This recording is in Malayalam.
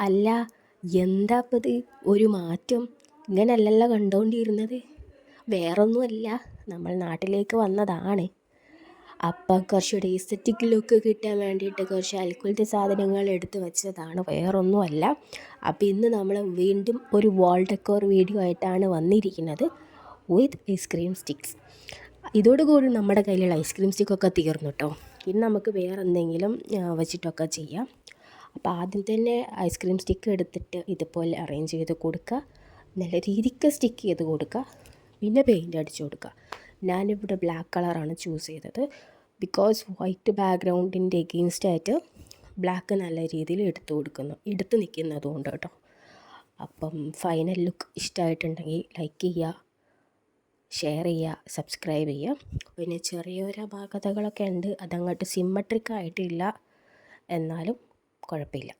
അല്ല, എന്താ ഇപ്പം ഇത് ഒരു മാറ്റം? ഇങ്ങനല്ലല്ലോ കണ്ടുകൊണ്ടിരുന്നത്. വേറൊന്നുമല്ല, നമ്മൾ നാട്ടിലേക്ക് വന്നതാണ്. അപ്പം കുറച്ചുകൂടി എസ്തെറ്റിക് ലുക്ക് കിട്ടാൻ വേണ്ടിയിട്ട് കുറച്ച് അൽക്കുലത്തെ സാധനങ്ങൾ എടുത്ത് വെച്ചതാണ്, വേറൊന്നുമല്ല. അപ്പം ഇന്ന് നമ്മൾ വീണ്ടും ഒരു വാൾ ഡെക്കോർ വീഡിയോ ആയിട്ടാണ് വന്നിരിക്കുന്നത് വിത്ത് ഐസ്ക്രീം സ്റ്റിക്സ്. ഇതോടുകൂടി നമ്മുടെ കയ്യിലുള്ള ഐസ്ക്രീം സ്റ്റിക്കൊക്കെ തീർന്നു കേട്ടോ. ഇനി നമുക്ക് വേറെ എന്തെങ്കിലും വെച്ചിട്ടൊക്കെ ചെയ്യാം. അപ്പോൾ ആദ്യം തന്നെ ഐസ്ക്രീം സ്റ്റിക്ക് എടുത്തിട്ട് ഇതുപോലെ അറേഞ്ച് ചെയ്ത് കൊടുക്കുക. നല്ല രീതിക്ക് സ്റ്റിക്ക് ചെയ്ത് കൊടുക്കുക. പിന്നെ പെയിൻ്റ് അടിച്ച് കൊടുക്കുക. ഞാനിവിടെ ബ്ലാക്ക് കളറാണ് ചൂസ് ചെയ്തത്. ബിക്കോസ് വൈറ്റ് ബാക്ക്ഗ്രൗണ്ടിൻ്റെ എഗെയിൻസ്റ്റായിട്ട് ബ്ലാക്ക് നല്ല രീതിയിൽ എടുത്ത് നിൽക്കുന്നതുകൊണ്ട് കേട്ടോ. അപ്പം ഫൈനൽ ലുക്ക് ഇഷ്ടമായിട്ടുണ്ടെങ്കിൽ ലൈക്ക് ചെയ്യുക, ഷെയർ ചെയ്യുക, സബ്സ്ക്രൈബ് ചെയ്യുക. പിന്നെ ചെറിയൊരു അപാകതകളൊക്കെ ഉണ്ട്, അതങ്ങോട്ട് സിമ്മട്രിക് ആയിട്ടില്ല, എന്നാലും കുഴപ്പമില്ല.